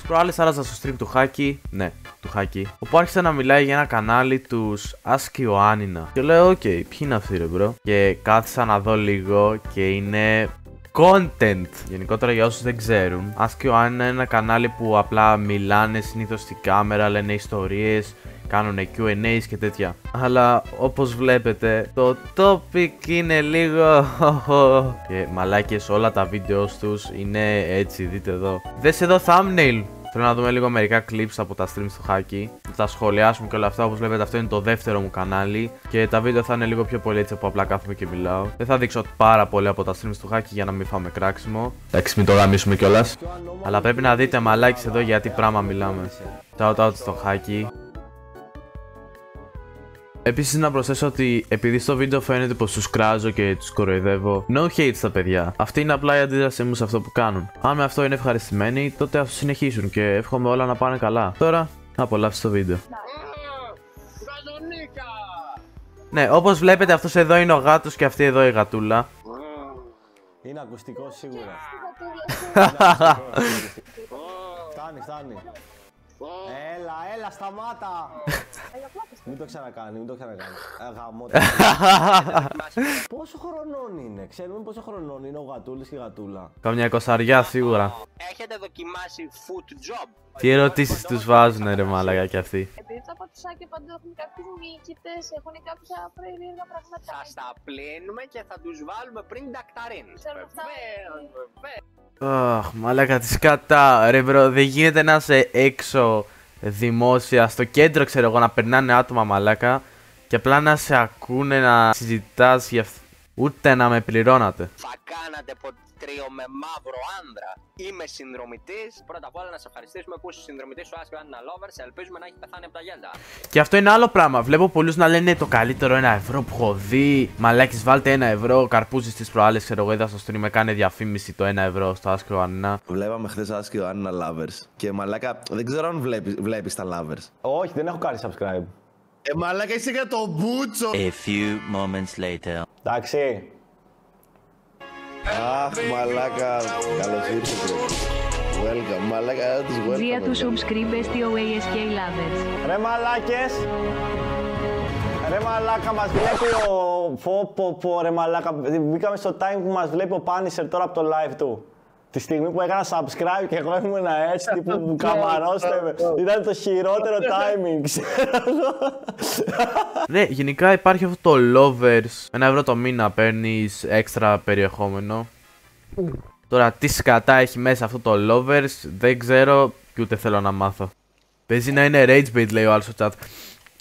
προάλλες άλλαζα στο stream του Χάκη. Ναι, του Χάκη. Όπου άρχισε να μιλάει για ένα κανάλι τους Ask Ioannina. Και λέω, οκ, ποιοι είναι αυτοί, ρε μπρο. Και κάθισα να δω λίγο και είναι content. Γενικότερα για όσους δεν ξέρουν, Ask Ioannina είναι ένα κανάλι που απλά μιλάνε συνήθως στην κάμερα, λένε ιστορίες, κάνουν Q&As και τέτοια. Αλλά όπως βλέπετε το topic είναι λίγο και μαλάκες, όλα τα βίντεο τους είναι έτσι, δείτε εδώ. Δες εδώ thumbnail. Θέλω να δούμε λίγο μερικά clips από τα streams του Χάκη. Θα τα σχολιάσουμε και όλα αυτά. Όπως βλέπετε, αυτό είναι το δεύτερο μου κανάλι. Και τα βίντεο θα είναι λίγο πιο πολύ έτσι που απλά κάθομαι και μιλάω. Δεν θα δείξω πάρα πολύ από τα streams του Χάκη για να μην φάμε κράξιμο. Εντάξει, μην το γαμίσουμε κιόλας. Αλλά πρέπει να δείτε μαλάκες εδώ για τι πράγμα μιλάμε. Shout out στο Χάκη. Επίσης να προσθέσω ότι επειδή στο βίντεο φαίνεται πως τους κράζω και τους κοροϊδεύω, no hate στα παιδιά. Αυτή είναι απλά η αντίδρασή μου σε αυτό που κάνουν. Αν με αυτό είναι ευχαριστημένοι, τότε ας το συνεχίσουν και εύχομαι όλα να πάνε καλά. Τώρα, απολαύστε το βίντεο. Ναι, όπως βλέπετε αυτός εδώ είναι ο γάτος και αυτή εδώ η γατούλα. Είναι ακουστικό σίγουρα. Φτάνει. Έλα, σταμάτα! Μην το ξανακάνει. Γαμώτα. Πόσο χρονών είναι, ξέρουμε πόσο χρονών είναι ο γατούλης και η γατούλα. Καμιά 20 σίγουρα. Έχετε δοκιμάσει food job? Τι ερωτήσεις τους βάζουνε ρε μάλακα κι αυτοί. Επειδή τα πατουσάκια παντού έχουν κάποιους μύκητες, έχουν κάποια περίεργα πράγματα. Θα στα πλύνουμε και θα τους βάλουμε πριν τακταρίν. Αχ, μαλάκα τη σκατά. Ρε μπρο, δεν γίνεται να είσαι έξω δημόσια, στο κέντρο ξέρω εγώ, να περνάνε άτομα μαλάκα και απλά να σε ακούνε να συζητάς για ούτε να με πληρώνατε. Θα κάνατε ποτρίο με μαύρο άνδρα? Είμαι συνδρομητής. Πρώτα απ' όλα να σε ευχαριστήσουμε που είσαι συνδρομητής του Ask Ioannina Lovers. Ελπίζουμε να έχει πεθάνει από τα γέλια. Και αυτό είναι άλλο πράγμα. Βλέπω πολλούς να λένε το καλύτερο 1€ που έχω δει. Μαλάκης, βάλτε 1€. Ο Καρπούζης τις προάλλες, ξέρω εγώ, είδα στο stream, έκανε διαφήμιση το 1€ στο Ask Ioannina. Βλέπαμε χθες Ask Ioannina Lovers. Και μαλάκα, δεν ξέρω αν βλέπεις τα Lovers. Όχι, δεν έχω κάνει subscribe. Μαλάκα, είσαι για το μπούτσο. A few moments later. Εντάξει. Αχ, μαλάκα, καλώς ήρθατε. Welcome, μαλάκα, τους welcome. Δια του subscribe STOASK Lovers. Ρε μαλάκες. Ρε μαλάκα, μας βλέπει ο... ρε μαλάκα, μπήκαμε στο time που μας βλέπει ο Punisher τώρα από το live του. Τη στιγμή που έκανα subscribe και εγώ ήμουν έτσι, τύπου μου καμαρώστε με. Ήταν το χειρότερο timing, ξέρω. Ναι, γενικά υπάρχει αυτό το Lovers. 1€ το μήνα παίρνεις έξτρα περιεχόμενο. Τώρα τι σκατά έχει μέσα αυτό το Lovers, δεν ξέρω και ούτε θέλω να μάθω. Παίζει να είναι rage bait, λέει ο άλλος στο chat.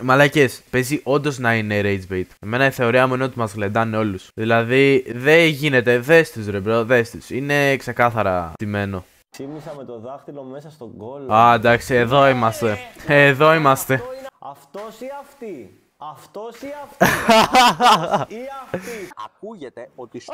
Μαλάκες, παίζει όντως να είναι rage bait. Εμένα η θεωρία μου είναι ότι μας γλεντάνε όλους. Δηλαδή δεν γίνεται, δες τους ρε μπρο, δες τους. Είναι ξεκάθαρα τιμένο. Ξύμνησα με το δάχτυλο μέσα στον κόλλο. Α, εντάξει, εδώ είμαστε. Εδώ είμαστε. Αυτός ή αυτή? Αυτός ή αυτή? Ή αυτή? Ακούγεται ότι στο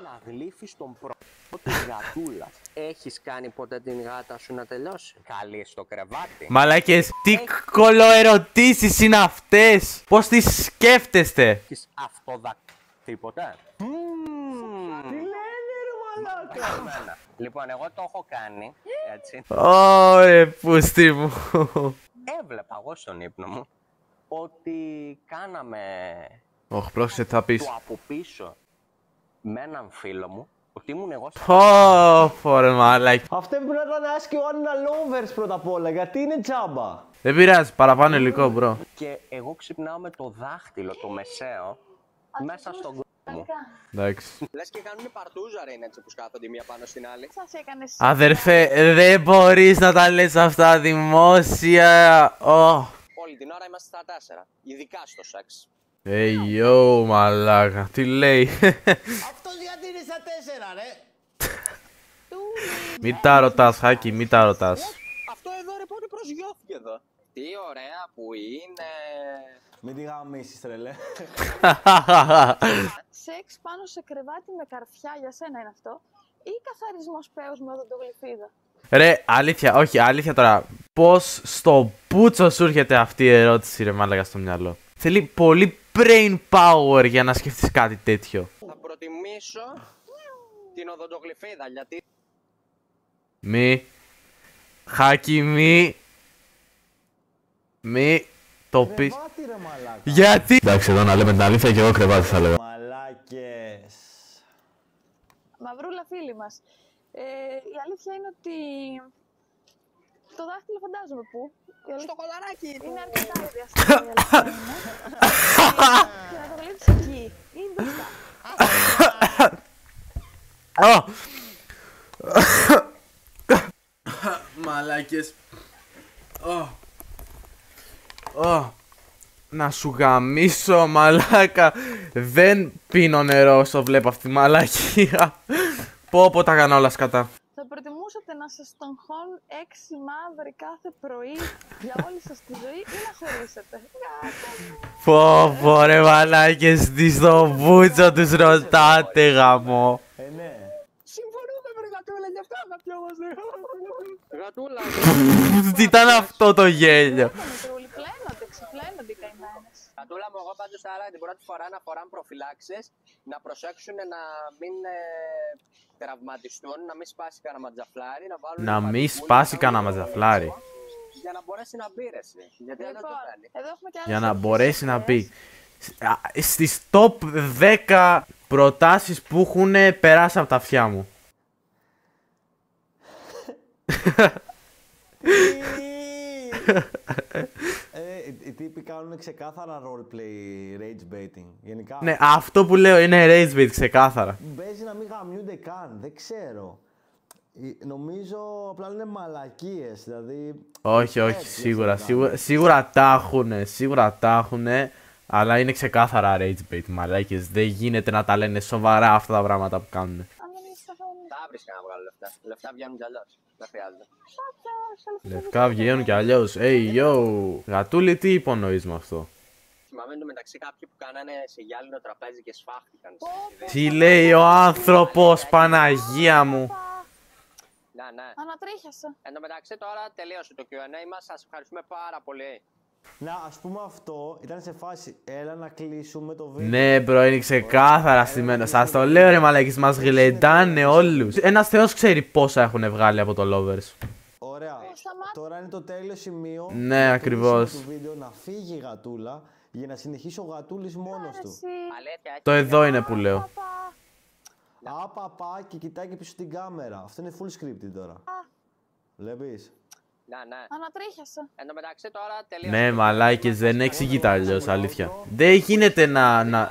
να γλύφεις τον πρώτο της γατούλας. Έχεις κάνει ποτέ την γάτα σου να τελειώσει? Καλή στο κρεβάτι. Μαλάκες, τι κολοερωτήσεις είναι αυτές. Πώς τις σκέφτεστε? Έχεις αυτοδακτεί ποτέ? Τι λένε ρε μαλάκα? Λοιπόν, εγώ το έχω κάνει, έτσι. Ωρε πούστη μου. Έβλεπα εγώ στον ύπνο μου ότι κάναμε Όχι, πρόσεξε τι θα πεις. το από πίσω με έναν φίλο μου, ότι ήμουν εγώ Ωρε μαλάκι. Αυτό πρέπει να ήταν Ask Ioannina Lovers πρώτα απ' όλα, γιατί είναι τζάμπα. Δεν πειράζει, παραπάνω υλικό μπρο. και εγώ ξυπνάω με το δάχτυλο, το μεσαίο, μέσα στον κόμμα μου. Εντάξει. Λες και κάνουν παρτούζα ρε, είναι έτσι που σκάθονται η μία πάνω στην άλλη. Σας έκανες. Αδερφέ, δεν μπορείς να τα λες αυτά δημόσια. Όλη την ώρα είμαστε στα 4, ειδικά στο σεξ. Hey yo, μαλάκα, τι λέει. Αυτός γιατί είναι στα 4 ρε. Μη τα ρωτάς, Χάκη, μη τα ρωτάς. Αυτό εδώ ρε πότε προσγειώθηκε εδώ. Τι ωραία που είναι. Μην τη γαμίσεις τρελέ. Σεξ πάνω σε κρεβάτι με καρφιά, για σένα είναι αυτό? Ή καθαρισμός πέος με οδοντογλυφίδα? Ρε, αλήθεια, όχι, αλήθεια τώρα. Πώς στο πούτσο σου έρχεται αυτή η ερώτηση, ρε μάλακα, στο μυαλό? Θέλει πολύ brain power για να σκεφτείς κάτι τέτοιο. Θα προτιμήσω την οδοντογλυφίδα γιατί... Μη. Χάκι μη το πεις. Κρεβάτι ρε μαλάκα. Γιατί? Εντάξει, εδώ να λέμε την αλήθεια και εγώ κρεβάτι θα λέγα. Μαλάκες. Μαυρούλα φίλη μας. Η αλήθεια είναι ότι το δάχτυλο φαντάζομαι πού. Στο κολαράκι. Είναι αρκετά διαστημία. Και να το βλέπεις εκεί. Είναι μπροστά. Μαλάκες. Να σου γαμίσω, μαλάκα. Δεν πίνω νερό όσο βλέπω αυτή τη μαλακία. Πω τα κάνω όλα σκατά. Θα προτιμούσατε να σας τονχώνουν 6 μαύροι κάθε πρωί για όλη σας τη ζωή ή να χωρίσετε? Πω ρε μαλάκες, τι στο μπούτσο τους ρωτάτε γαμό. Ναι. Συμφωνούμε με γατούλα, γι' αυτό αγαπιόμαστε. Γατούλα. Τι ήταν αυτό το γέλιο? Ξεπλένονται οι καημένες. Γατούλα μου, εγώ πάντως άρα την πρώτη φορά να φοράνε προφυλάξεις, να προσέξουν να μην τραυματιστούν, να μην σπάσει κανένα ματζαφλάρι, να βάλουν. Να μην σπάσει κανένα ματζαφλάρι. Για να μπορέσει να μπει ρε. Γιατί δεν το κάνει. Εδώ έχουμε και Για να μπορέσει να μπει. Στις top 10 προτάσεις που έχουν περάσει από τα αυτιά μου. Οι τύποι κάνουν ξεκάθαρα roleplay rage baiting. Γενικά. Ναι, αυτό που λέω είναι rage bait ξεκάθαρα. Παίζει να μην γαμιούνται καν, δεν ξέρω. Νομίζω απλά είναι μαλακίες, δηλαδή. Όχι, σίγουρα τα έχουνε, αλλά είναι ξεκάθαρα rage bait, μαλάκες. Δεν γίνεται να τα λένε σοβαρά αυτά τα πράγματα που κάνουν. Θα βρεις να βγάλω λεφτά. Λεφτά βγαίνουν κι αλλιώς. Δεν χρειάζεται. Λευκά βγαίνουν κι αλλιώς. Hey, yo. Γατούλη, τι υπονοείς με αυτό? Θυμάμαι εντωμεταξύ κάποιοι που κάνανε σε γυάλινο τραπέζι και σφάχτηκαν. Τι λέει ο άνθρωπος, Παναγία μου. Ναι. Ανατρίχιασα. Εν τω μεταξύ τώρα τελείωσε το Q&A μας. Σας ευχαριστούμε πάρα πολύ. Να, ας πούμε αυτό ήταν σε φάση. Έλα να κλείσουμε το βίντεο. Ναι, μπρο, είναι ξεκάθαρα στημένο. Σας το λέω, ρε μαλάκες, μας γλεντάνε όλους. Ένας θεός ξέρει πόσα έχουν βγάλει από το Lovers. Ωραία. Τώρα είναι το τέλειο σημείο. Ναι, ακριβώς. Του βίντεο να φύγει η γατούλα για να συνεχίσει ο γατούλης μόνος του. Αλήθεια, Το εδώ είναι που λέω. Απαπα και κοιτάει και πίσω στην κάμερα. Αυτό είναι full scripted τώρα. Βλέπεις. Ναι. Ανατρίχιασα. Εν τω μεταξύ τώρα τελείωσε. Ναι, μαλάκες, δεν εξηγείται αλλιώς, αλήθεια. Δεν γίνεται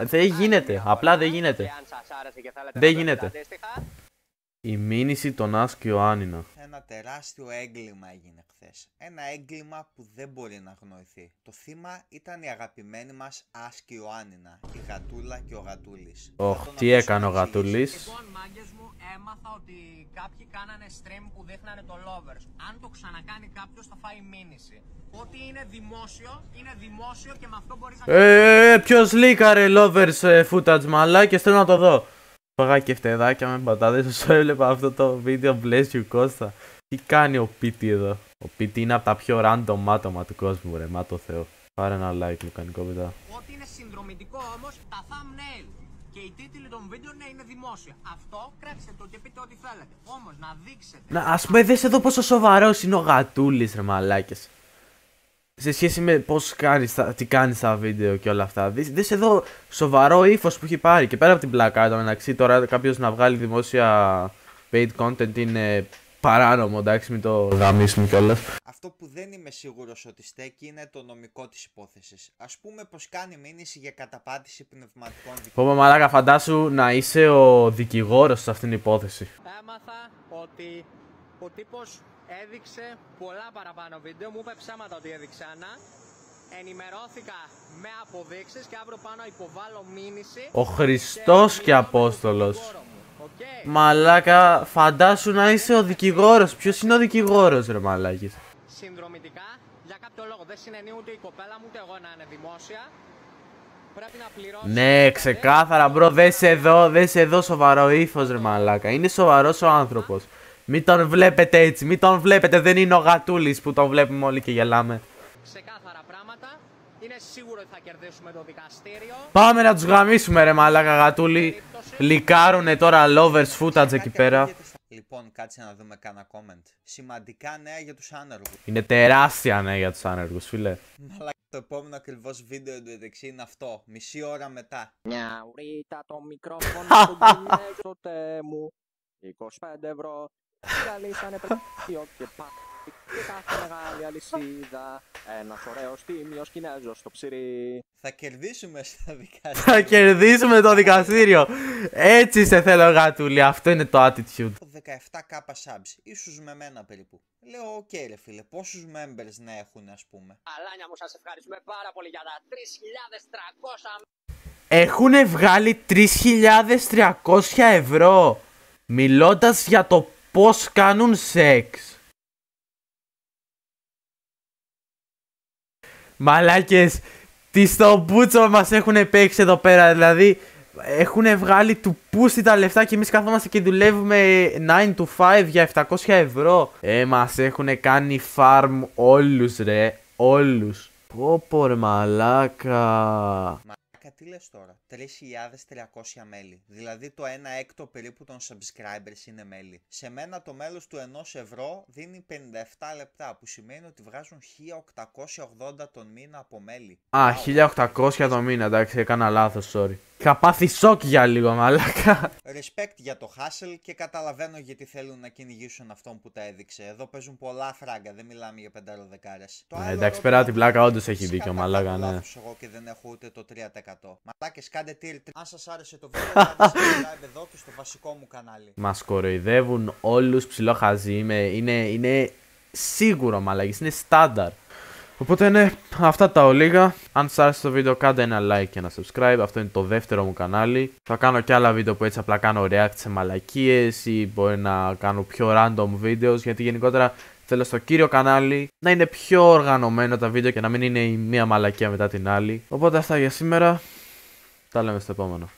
δεν γίνεται. Απλά δεν γίνεται. Αν σας άρεσε και θέλετε Δεν να γίνεται. δείτε αντίστοιχα. Η μήνυση των Άσκη Ιωάννινα. Ένα τεράστιο έγκλημα έγινε χθες. Ένα έγκλημα που δεν μπορεί να αγνοηθεί. Το θύμα ήταν η αγαπημένη μας Άσκη Ιωάννινα, η Γατούλα και ο Γατούλης. Τι έκανε ο Γατούλης? Λοιπόν, μάγκες μου, έμαθα ότι κάποιοι κάνανε stream που δείχνανε το Lovers. Αν το ξανακάνει κάποιος θα φάει μήνυση. Ό,τι είναι δημόσιο και με αυτό μπορείς να... Ποιος λίκαρε Lovers footage, μαλάκες, θέλω να το δω. Παγά και φτεδάκια με πατάτες, όσο έβλεπα αυτό το βίντεο, bless you Κώστα. Τι κάνει ο Πίτι εδώ? Ο Πίτι είναι από τα πιο random άτομα του κόσμου, ρε, μα το Θεό. Πάρε ένα like, λουκανικό μετά. Ό,τι είναι συνδρομητικό όμως, τα thumbnail και οι τίτλοι των βίντεο είναι δημόσια. Αυτό κρέψτε το και πείτε ό,τι θέλετε. Όμως να δείξετε... Να, ας πούμε, δες εδώ πόσο σοβαρός είναι ο Γατούλης, ρε μαλάκες. Σε σχέση με πώς κάνεις, τι κάνεις στα βίντεο και όλα αυτά. Δες εδώ σοβαρό ύφος που έχει πάρει. Και πέρα από την πλάκα, εδώ μεταξύ, τώρα κάποιος να βγάλει δημόσια paid content είναι παράνομο, εντάξει, μην το γαμίσουμε κιόλας. Αυτό που δεν είμαι σίγουρος ότι στέκει είναι το νομικό της υπόθεσης. Ας πούμε πως κάνει μήνυση για καταπάτηση πνευματικών δικαιωμάτων. Πω μαλάκα, φαντάσου να είσαι ο δικηγόρος σε αυτήν την υπόθεση. Έμαθα ότι ο τύπος έδειξε πολλά παραπάνω βίντεο, μου είπε ψέματα ότι έδειξε ένα. Ενημερώθηκα με αποδείξεις και αύριο πάνω υποβάλλω μήνυση. Ο Χριστός και Απόστολος. Μαλάκα, φαντάσου να είσαι ο δικηγόρος. Ποιος είναι ο δικηγόρος, ρε μαλάκης? Συνδρομητικά, για κάποιο λόγο δεν συνενεί ούτε η κοπέλα μου ούτε εγώ να είναι δημόσια. Πρέπει να πληρώσω. Ναι, ξεκάθαρα, μπρο, δες εδώ σοβαρό ύφος, ρε μαλάκα. Είναι σοβαρός ο άνθρωπος. Μην τον βλέπετε έτσι, μην τον βλέπετε, δεν είναι ο Γατούλης που τον βλέπουμε όλοι και γελάμε. Ξεκάθαρα πράγματα, είναι σίγουρο ότι θα κερδίσουμε το δικαστήριο. Πάμε να τους γαμίσουμε, ρε μαλάκα, Γατούλη. Λικάρουνε τώρα Lovers footage εκεί πέρα. Λοιπόν, κάτσε να δούμε κάνα comment. Σημαντικά νέα για τους άνεργους. Είναι τεράστια νέα για τους άνεργους, φίλε. Αλλά το επόμενο ακριβώς βίντεο εντωμεταξύ είναι αυτό. Μισή ώρα μετά. Μια ουρίτα το μικρόφωνο του Κινέζου μου. 25 ευρώ. Διαλύσανε πετύχιο και πάλι. Και κάθε μεγάλη αλυσίδα. Ένας ωραίος τίμιος Κινέζος στο ψυρί. Θα κερδίσουμε στα δικαστήρια. Θα κερδίσουμε το δικαστήριο. Έτσι σε θέλω, γατούλη. Αυτό είναι το attitude. 17k subs, ίσως με μένα περίπου. Λέω, οκ, ρε φίλε, πόσους members να έχουν, ας πούμε. Αλάνια μου, σας ευχαριστούμε πάρα πολύ για τα 3.300. Έχουνε βγάλει 3.300 ευρώ. Μιλώντας για το πώς κάνουν σεξ. Μαλάκες, τι στο μπούτσο μας έχουν παίξει εδώ πέρα. Δηλαδή, έχουν βγάλει του πούστη τα λεφτά και εμείς καθόμαστε και δουλεύουμε 9 to 5 για 700 ευρώ. Μας έχουν κάνει farm όλους, ρε. Όλους. Πω ρε μαλάκα. Μαλάκα, τι λες τώρα, 3.300 μέλη. Δηλαδή το 1/6 περίπου των subscribers είναι μέλη. Σε μένα το μέλος του 1 ευρώ δίνει 57 λεπτά, που σημαίνει ότι βγάζουν 1.880 τον μήνα από μέλη. 1.800 το μήνα, εντάξει, έκανα λάθος, sorry. Είχα πάθει σοκ για λίγο, μαλάκα. Respect για το hustle και καταλαβαίνω γιατί θέλουν να κυνηγήσουν αυτόν που τα έδειξε. Εδώ παίζουν πολλά φράγκα, δεν μιλάμε για 5-10. Εντάξει, πέρα την πλάκα, όντως έχει δίκιο, μαλάκα, ναι. Εγώ και δεν έχω ούτε το 3%. Μαλάκες, κάντε tier 3. Αν σας άρεσε το βίντεο, κάντε subscribe εδώ και στο βασικό μου κανάλι. Μας κοροϊδεύουν όλους ψιλοχαζί, είναι σίγουρο, μαλάκες, είναι στάνταρ. Οπότε ναι, αυτά τα ολίγα. Αν σας άρεσε το βίντεο, κάντε ένα like και ένα subscribe. Αυτό είναι το δεύτερο μου κανάλι. Θα κάνω και άλλα βίντεο που έτσι απλά κάνω react σε μαλακίες ή μπορεί να κάνω πιο random videos, γιατί γενικότερα θέλω στο κύριο κανάλι να είναι πιο οργανωμένο τα βίντεο και να μην είναι η μία μαλακία μετά την άλλη. Οπότε αυτά για σήμερα. Τα λέμε στο επόμενο.